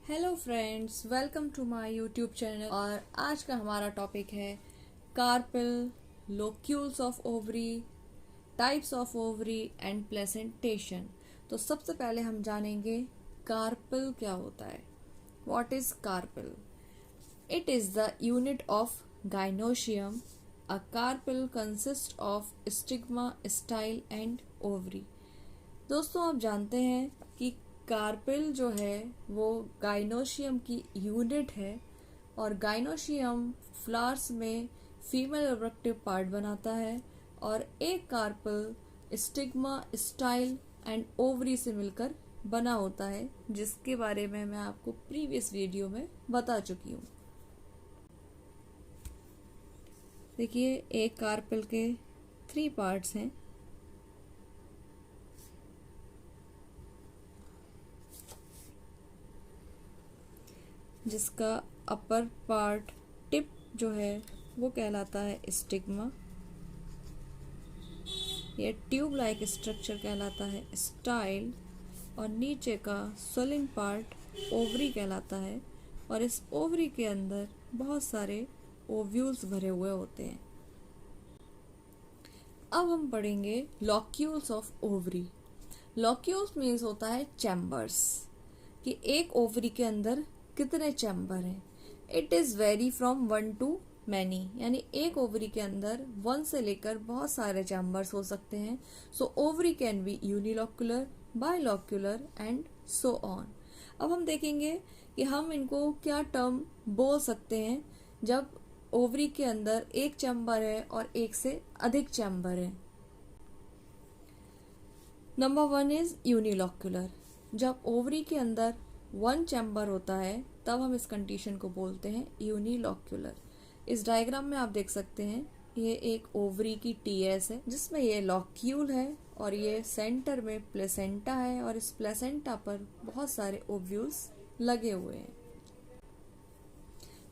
Hello friends, welcome to my YouTube channel. और आज का हमारा टॉपिक है carpel, locules of ovary, types of ovary and placentation. तो सबसे पहले हम जानेंगे कार्पेल क्या होता है। What is carpel? It is the unit of gynoecium. A carpel consist of stigma, style and ovary. दोस्तों, आप जानते हैं कि कार्पेल जो है वो गाइनोशियम की यूनिट है और गाइनोशियम फ्लावर्स में फीमेल रिप्रोडक्टिव पार्ट बनाता है और एक carpel stigma, style and ovary से मिलकर बना होता है, जिसके बारे में मैं आपको प्रीवियस वीडियो में बता चुकी हूँ। देखिए, एक कार्पेल के 3 पार्ट्स हैं। जिसका अपर पार्ट, टिप जो है वो कहलाता है स्टिग्मा, ये ट्यूब लाइक स्ट्रक्चर कहलाता है स्टाइल, और नीचे का स्वेलिंग पार्ट ओवरी कहलाता है। और इस ओवरी के अंदर बहुत सारे ओव्यूल्स भरे हुए होते हैं। अब हम पढ़ेंगे locules of ovary. Locules means होता है चैम्बर्स, कि एक ओवरी के अंदर कितने चैम्बर हैं। It is very from 1 to many, यानी एक ओवरी के अंदर 1 से लेकर बहुत सारे चैम्बर्स हो सकते हैं। So ovary can be unilocular, bilocular and so on. अब हम देखेंगे कि हम इनको क्या टर्म बोल सकते हैं जब ओवरी के अंदर एक चैम्बर है और एक से अधिक चैम्बर है। Number 1 is unilocular. जब ओवरी के अंदर 1 चैम्बर होता है तब हम इस कंडीशन को बोलते हैं यूनिलॉक्यूलर। इस डायग्राम में आप देख सकते हैं, ये एक ओवरी की टीएस है जिसमें ये लॉक्यूल है और ये सेंटर में प्लेसेंटा है और इस प्लेसेंटा पर बहुत सारे ओव्यूल्स लगे हुए हैं।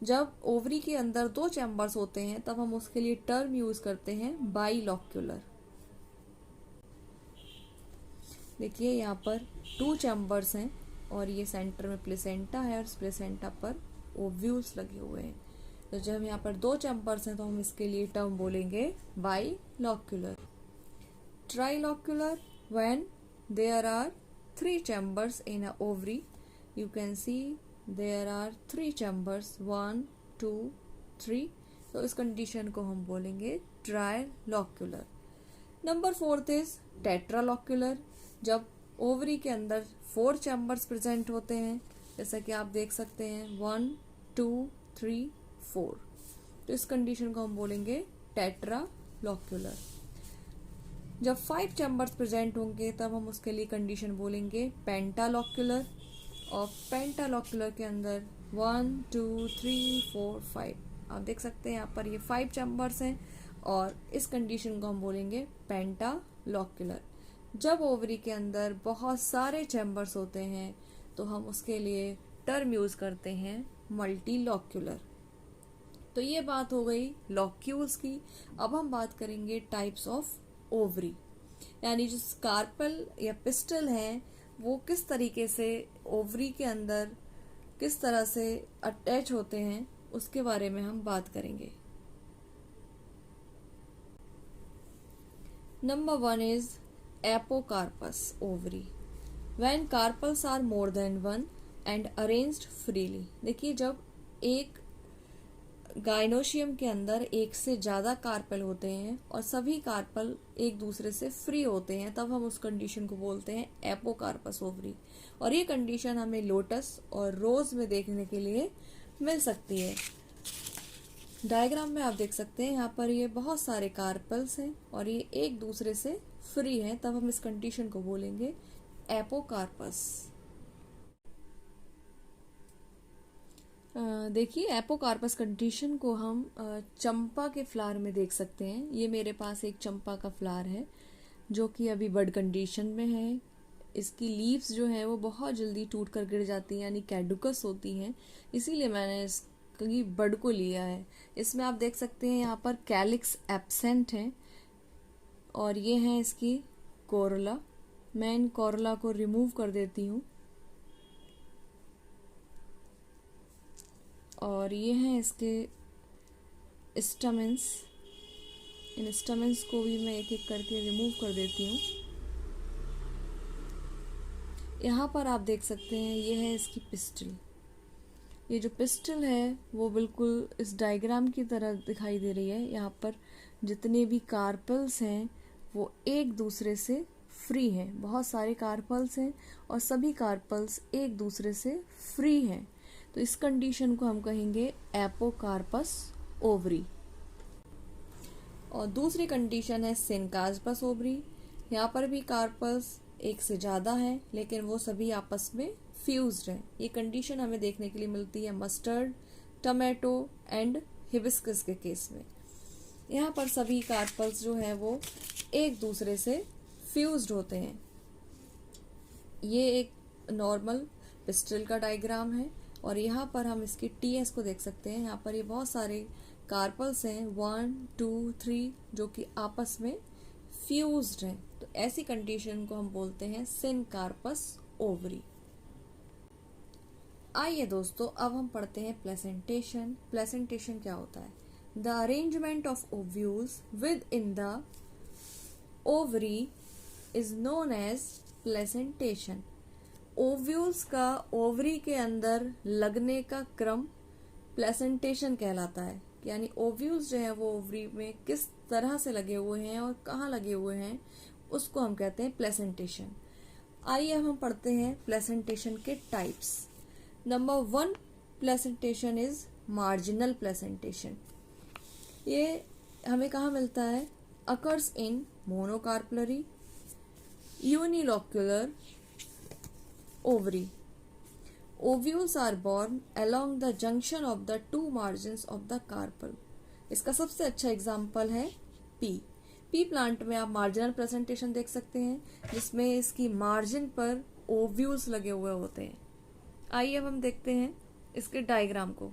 जब ओवरी के अंदर 2 चैम्बर्स होते हैं तब हम उसके लिए टर्म यूज करते हैं बाइलॉक्यूलर। देखिए, यहाँ पर 2 चैम्बर्स हैं और ये सेंटर में प्लेसेंटा है और इस प्लेसेंटा पर ओव्यूल्स लगे हुए हैं। तो जब यहाँ पर 2 चैम्बर्स हैं तो हम इसके लिए टर्म बोलेंगे bilocular. Trilocular, when there are 3 chambers in a ovary, you can see there are 3 chambers, 1 2 3। तो इस कंडीशन को हम बोलेंगे ट्राइलॉक्यूलर। Number 4 is टेट्रालॉक्यूलर। जब ओवरी के अंदर 4 चैम्बर्स प्रेजेंट होते हैं, जैसा कि आप देख सकते हैं 1 2 3 4, तो इस कंडीशन को हम बोलेंगे टेट्रालॉक्यूलर। जब 5 चैम्बर्स प्रेजेंट होंगे तब हम उसके लिए कंडीशन बोलेंगे पेंटालॉक्यूलर। और पेंटालॉक्यूलर के अंदर 1 2 3 4 5, आप देख सकते हैं यहाँ पर ये 5 चैम्बर्स हैं और इस कंडीशन को हम बोलेंगे पेंटालॉक्यूलर। जब ओवरी के अंदर बहुत सारे चैम्बर्स होते हैं तो हम उसके लिए टर्म यूज करते हैं मल्टीलॉक्यूलर। तो ये बात हो गई लॉक्यूल्स की। अब हम बात करेंगे टाइप्स ऑफ ओवरी, यानी जो कार्पेल या पिस्टल हैं वो किस तरीके से ओवरी के अंदर किस तरह से अटैच होते हैं, उसके बारे में हम बात करेंगे। Number 1 is apocarpous ovary, when carpels are more than 1 and arranged freely. देखिए, जब एक गाइनोशियम के अंदर एक से ज्यादा कार्पेल होते हैं और सभी कार्पल एक दूसरे से फ्री होते हैं तब हम उस कंडीशन को बोलते हैं एपोकार्पस ओवरी। और ये कंडीशन हमें लोटस और रोज में देखने के लिए मिल सकती है। डायग्राम में आप देख सकते हैं यहाँ पर ये बहुत सारे कार्पल्स हैं और ये एक दूसरे से फ्री हैं, तब हम इस कंडीशन को बोलेंगे एपोकार्पस। देखिए, एपोकार्पस कंडीशन को हम चंपा के फ्लावर में देख सकते हैं। ये मेरे पास एक चंपा का फ्लावर है जो कि अभी बड कंडीशन में है। इसकी लीव्स जो है वो बहुत जल्दी टूट कर गिर जाती हैं, यानी कैडुकस होती हैं, इसीलिए मैंने इसकी बड को लिया है। इसमें आप देख सकते हैं यहाँ पर कैलिक्स एब्सेंट है और ये है इसकी कोरोला। मैं इन कोरोला को रिमूव कर देती हूँ। और ये हैं इसके स्टमेंस। इन स्टमेंस को भी मैं एक एक करके रिमूव कर देती हूँ। यहाँ पर आप देख सकते हैं ये है इसकी पिस्टल। ये जो पिस्टल है वो बिल्कुल इस डायग्राम की तरह दिखाई दे रही है। यहाँ पर जितने भी कार्पल्स हैं वो एक दूसरे से फ्री हैं। बहुत सारे कार्पल्स हैं और सभी कार्पल्स एक दूसरे से फ्री हैं। तो इस कंडीशन को हम कहेंगे एपोकार्पस ओवरी। और दूसरी कंडीशन है सिनकार्पस ओवरी। यहाँ पर भी कार्पल्स एक से ज़्यादा हैं लेकिन वो सभी आपस में फ्यूज्ड हैं। ये कंडीशन हमें देखने के लिए मिलती है मस्टर्ड, टमाटो एंड हिबिस्कस के केस में। यहाँ पर सभी कार्पल्स जो हैं वो एक दूसरे से फ्यूज्ड होते हैं। ये एक नॉर्मल पिस्टल का डायग्राम है और यहाँ पर हम इसकी टीएस को देख सकते हैं। यहाँ पर ये बहुत सारे कार्पल्स हैं 1, 2, 3 जो कि आपस में फ्यूज्ड हैं। तो ऐसी कंडीशन को हम बोलते हैं सिनकार्पस ओवरी। आइए दोस्तों अब हम पढ़ते हैं प्लेसेंटेशन। प्लेसेंटेशन क्या होता है? The arrangement of ovules within the ovary is known as placentation. Ovules का ओवरी के अंदर लगने का क्रम प्लेसेंटेशन कहलाता है। यानी ओव्यूल्स जो है वो ओवरी में किस तरह से लगे हुए हैं और कहाँ लगे हुए हैं उसको हम कहते हैं प्लेसेंटेशन। आइए अब हम पढ़ते हैं प्लेसेंटेशन के types. Number 1 placentation is marginal placentation. ये हमें कहाँ मिलता है? Occurs in monocarpellary unilocular ovary. Ovules are born along the junction of the two margins of the carpel. इसका सबसे अच्छा एग्जाम्पल है पी प्लांट में आप मार्जिनल प्रेजेंटेशन देख सकते हैं जिसमें इसकी मार्जिन पर ओव्यूल्स लगे हुए होते हैं। आइए अब हम देखते हैं इसके डायग्राम को।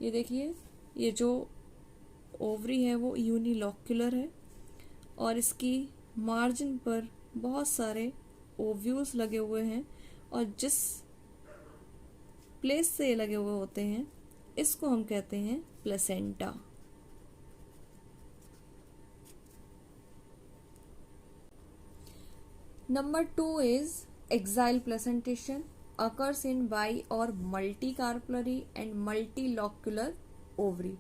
ये देखिए, ये जो ओवरी है वो यूनिलोक्युलर है और इसकी मार्जिन पर बहुत सारे ओव्यूल्स लगे हुए हैं और जिस प्लेस से ये लगे हुए होते हैं इसको हम कहते हैं placenta. Number 2 is exile placentation occurs in bi or multicarpellary and multilocular ovary.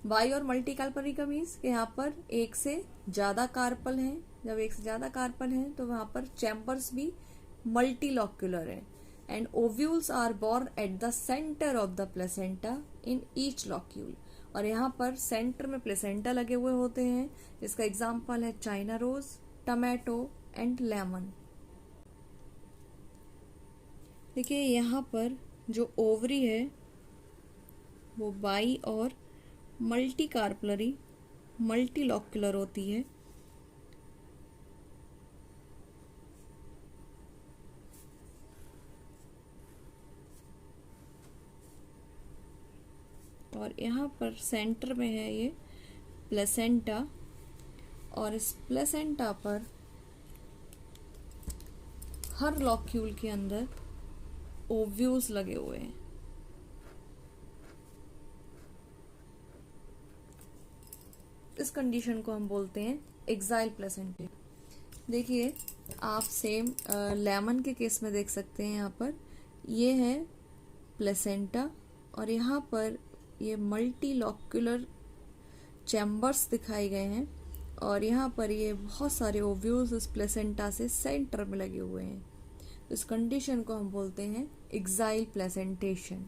By और मल्टी कार्पलरी का मीन्स कि यहाँ पर एक से ज़्यादा कार्पल हैं। जब एक से ज़्यादा कार्पल हैं तो वहाँ पर चैम्बर्स भी मल्टीलॉक्युलर हैं। And ovules are borne at the centre of the placenta in each locule. और यहाँ पर सेंटर में प्लेसेंटा लगे हुए होते हैं। इसका एग्जाम्पल है China rose, tomato and lemon. देखिए यहाँ पर जो ओवरी है वो बाई और मल्टी कार्पलरी मल्टीलॉक्युलर होती है। और यहाँ पर सेंटर में है ये प्लेसेंटा और इस प्लेसेंटा पर हर लॉक्यूल के अंदर ओव्यूल्स लगे हुए हैं। इस कंडीशन को हम बोलते हैं एक्साइल प्लेसेंटा। देखिए आप सेम लेमन के केस में देख सकते हैं। यहाँ पर ये है प्लेसेंटा और यहाँ पर ये मल्टीलॉक्युलर चैम्बर्स दिखाए गए हैं और यहाँ पर ये बहुत सारे ओव्यूल्स इस प्लेसेंटा से सेंटर में लगे हुए हैं। इस कंडीशन को हम बोलते हैं axile placentation.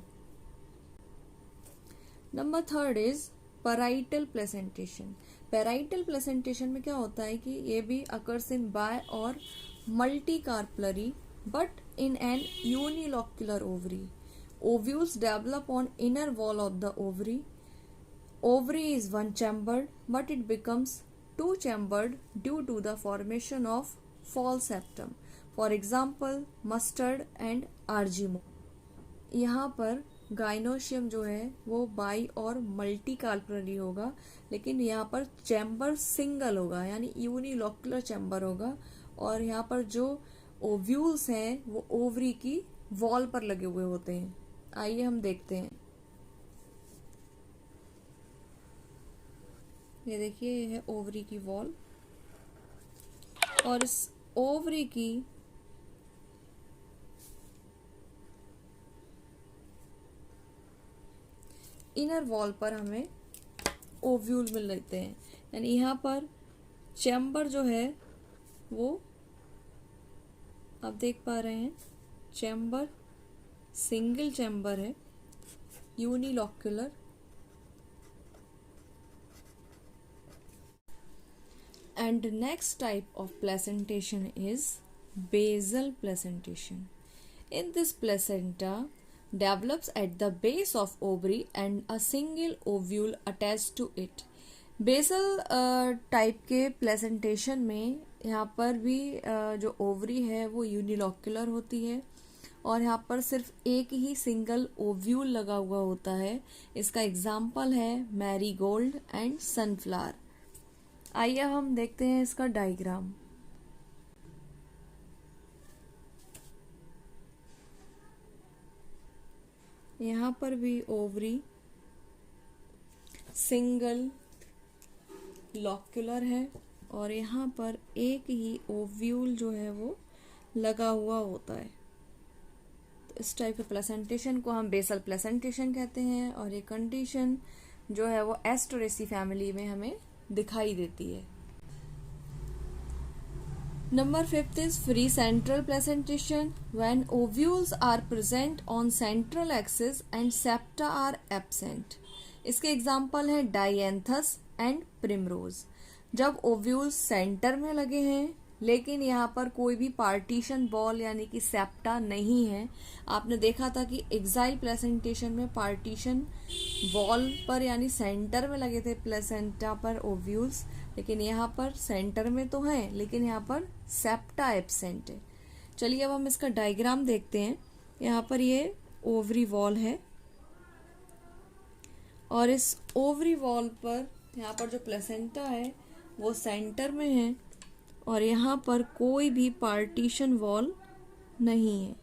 Number 3 is parietal placentation. Parietal placentation में क्या होता है कि ये भी occurs in bi or multicarpellary but in an unilocular ovary. Ovules develop on inner wall of the ovary. Ovary is one chambered, but it becomes two chambered due to the formation of false septum. For example, mustard and argemone. यहाँ पर gynoecium जो है वो by और multi carpellary होगा, लेकिन यहाँ पर चैम्बर सिंगल होगा, यानी यूनिलोक्युलर चैम्बर होगा। और यहाँ पर जो ओव्यूल्स हैं वो ओवरी की वॉल पर लगे हुए होते हैं। आइए हम देखते हैं। ये देखिए, ये है ओवरी की वॉल, और इस ओवरी की इनर वॉल पर हमें ओव्यूल मिल लेते हैं। यानी यहाँ पर चैम्बर जो है वो आप देख पा रहे हैं, चैम्बर सिंगल चैम्बर है, यूनिलोक्युलर। And the next type of placentation is basal placentation. In this placenta develops at the base of ovary and a single ovule attached to it. Basal type के प्लेसेंटेशन में यहाँ पर भी जो ovary है वो यूनिलोक्युलर होती है, और यहाँ पर सिर्फ एक ही सिंगल ओव्यूल लगा हुआ होता है। इसका एग्जाम्पल है मैरीगोल्ड एंड सनफ्लावर। आइए हम देखते हैं इसका डायग्राम। यहाँ पर भी ओवरी सिंगल लॉक्युलर है, और यहाँ पर एक ही ओव्यूल जो है वो लगा हुआ होता है। तो इस टाइप के प्लेसेंटेशन को हम बेसल प्लेसेंटेशन कहते हैं, और ये कंडीशन जो है वो एस्टरेसी फैमिली में हमें दिखाई देती है। Number 5 is free central placentation, when ovules are present on central axis and septa are absent. इसके एग्जाम्पल है डायएंथस एंड प्रिमरोज। जब ओव्यूल्स सेंटर में लगे हैं लेकिन यहाँ पर कोई भी पार्टीशन बॉल यानी कि सेप्टा नहीं है। आपने देखा था कि एक्साइल प्लेसेंटेशन में पार्टीशन वॉल पर यानी सेंटर में लगे थे प्लेसेंटा पर ओव्यूल्स, लेकिन यहाँ पर सेंटर में तो हैं लेकिन यहाँ पर सेप्टा एब्सेंट है। चलिए अब हम इसका डायग्राम देखते हैं। यहाँ पर ये ओवरी वॉल है, और इस ओवरी वॉल पर यहाँ पर जो प्लेसेंटा है वो सेंटर में है, और यहाँ पर कोई भी पार्टीशन वॉल नहीं है।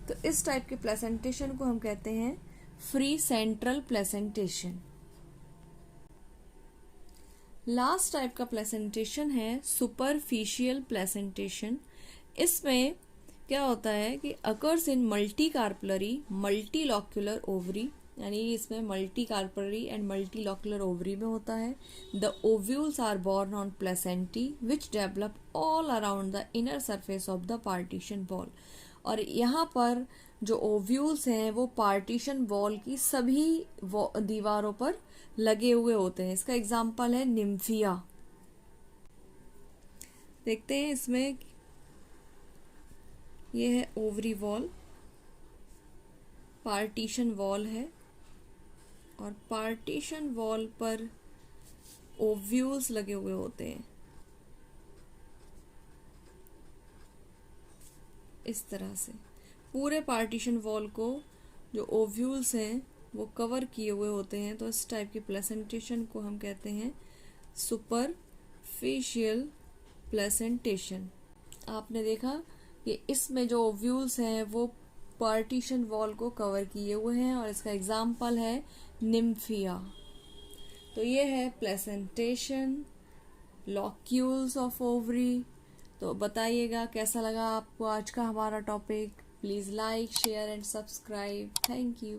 तो इस टाइप के प्लेसेंटेशन को हम कहते हैं free central placentation. Last type का प्लेसेंटेशन है सुपरफिशियल प्लेसेंटेशन। इसमें क्या होता है कि occurs in multicarpellary multilocular ovary, यानी इसमें multicarpellary and multilocular ovary में होता है। The ovules are borne on placentae which develop all around the inner surface of the partition wall. और यहाँ पर जो ओव्यूल्स हैं वो पार्टीशन वॉल की सभी दीवारों पर लगे हुए होते हैं। इसका एग्जाम्पल है निम्फिया। देखते हैं इसमें, ये है ओवरी वॉल, पार्टीशन वॉल है, और पार्टीशन वॉल पर ओव्यूल्स लगे हुए होते हैं इस तरह से। पूरे पार्टीशन वॉल को जो ओव्यूल्स हैं वो कवर किए हुए होते हैं। तो इस टाइप की प्लेसेंटेशन को हम कहते हैं सुपरफिशियल प्लेसेंटेशन। आपने देखा कि इसमें जो ओव्यूल्स हैं वो पार्टीशन वॉल को कवर किए हुए हैं, और इसका एग्जाम्पल है निम्फिया। तो ये है प्लेसेंटेशन, लॉक्यूल्स ऑफ ओवरी। तो बताइएगा कैसा लगा आपको आज का हमारा topic. Please like, share and subscribe. Thank you.